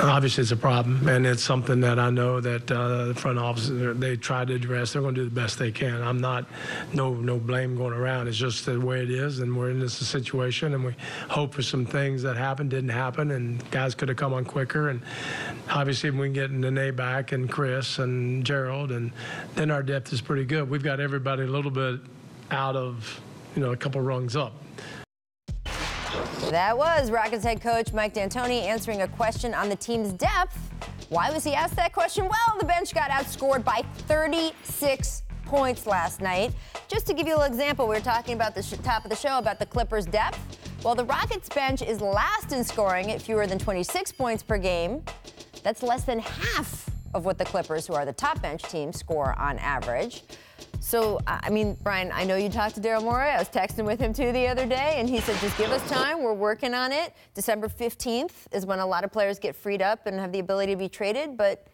obviously it's a problem, and it's something that I know that the front office, they try to address. They're going to do the best they can. I'm not, no blame going around. It's just the way it is, and we're in this situation, and we hope for some things that happened, didn't happen, and guys could have come on quicker. And obviously we can get Nene back and Chris and Gerald, and then our depth is pretty good. We've got everybody a little bit out of, a couple rungs up. That was Rockets head coach Mike D'Antoni answering a question on the team's depth. Why was he asked that question? Well, the bench got outscored by 36 points last night. Just to give you a little example, we were talking about the top of the show about the Clippers' depth. Well, the Rockets bench is last in scoring at fewer than 26 points per game. That's less than half of what the Clippers, who are the top bench team, score on average. So, I mean, Brian, I know you talked to Daryl Morey. I was texting with him, too, the other day, and he said, just give us time. We're working on it. December 15th is when a lot of players get freed up and have the ability to be traded. But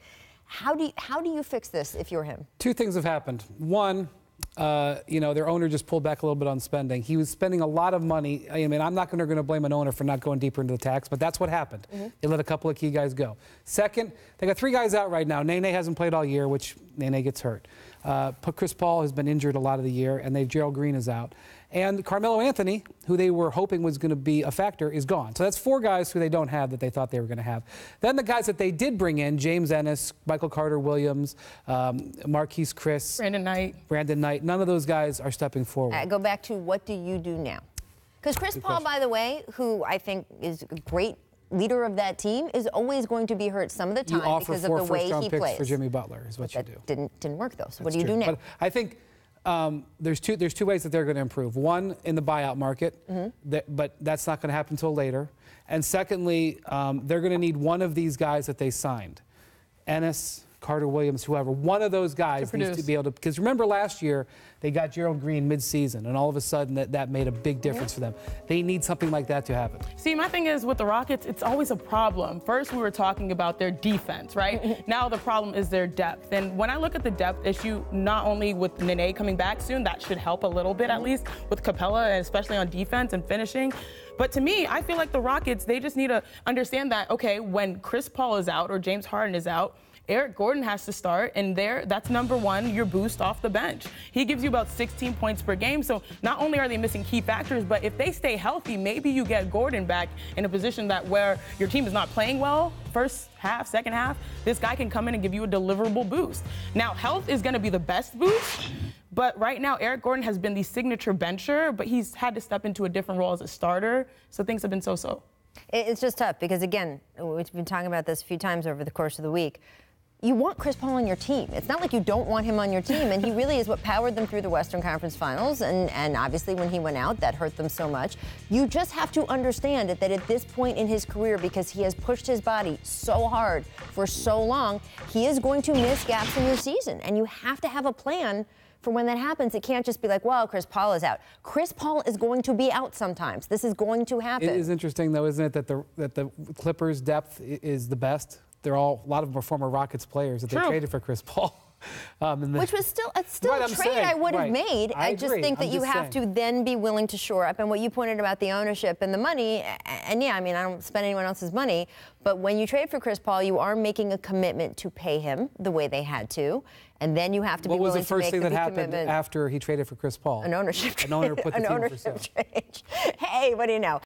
how do you fix this if you're him? Two things have happened. One, their owner just pulled back a little bit on spending. He was spending a lot of money. I mean, I'm not going to blame an owner for not going deeper into the tax, but that's what happened. Mm-hmm. They let a couple of key guys go. Second, they got 3 guys out right now. Nene hasn't played all year, which Nene gets hurt. Chris Paul has been injured a lot of the year, and Gerald Green is out. And Carmelo Anthony, who they were hoping was going to be a factor, is gone. So that's 4 guys who they don't have that they thought they were going to have. Then the guys that they did bring in, James Ennis, Michael Carter-Williams, Marquese Chris. Brandon Knight. None of those guys are stepping forward. Go back to what do you do now? Because Chris Paul, by the way, who I think is a great leader of that team, is always going to be hurt some of the time because of the way he plays. For Jimmy Butler is what you do. Didn't work though. So what do you do now? But I think there's two ways that they're going to improve. One, in the buyout market, but that's not going to happen until later. And secondly, they're going to need one of these guys that they signed, Ennis, Carter-Williams, whoever. One of those guys needs to be able to, because remember last year they got Gerald Green mid-season, and all of a sudden that made a big difference for them. They need something like that to happen. See, my thing is with the Rockets, it's always a problem. First, we were talking about their defense, right? Now the problem is their depth. And when I look at the depth issue, not only with Nene coming back soon, that should help a little bit at least with Capella, and especially on defense and finishing. But to me, I feel like the Rockets, they just need to understand that, okay, when Chris Paul is out or James Harden is out, Eric Gordon has to start, and that's number one, your boost off the bench. He gives you about 16 points per game, so not only are they missing key factors, but if they stay healthy, maybe you get Gordon back in a position that where your team is not playing well, first half, second half, this guy can come in and give you a deliverable boost. Now, health is going to be the best boost, but right now, Eric Gordon has been the signature bencher, but he's had to step into a different role as a starter, so things have been so-so. It's just tough because, again, we've been talking about this a few times over the course of the week. You want Chris Paul on your team. It's not like you don't want him on your team, and he really is what powered them through the Western Conference Finals, and obviously when he went out, that hurt them so much. You just have to understand that at this point in his career, because he has pushed his body so hard for so long, he is going to miss gaps in your season, and you have to have a plan for when that happens. It can't just be like, well, Chris Paul is out. Chris Paul is going to be out sometimes. This is going to happen. It is interesting, though, isn't it, that the Clippers' depth is the best? A lot of them are former Rockets players that they traded for Chris Paul. Which was still a trade I would have made. I just think that you have to then be willing to shore up. And what you pointed about the ownership and the money, and yeah, I mean, I don't spend anyone else's money, but when you trade for Chris Paul, you are making a commitment to pay him the way they had to. And then you have to be willing to make the What was the first thing that happened commitment. after he traded for Chris Paul? An ownership trade. An owner put the team for sale. Hey, what do you know?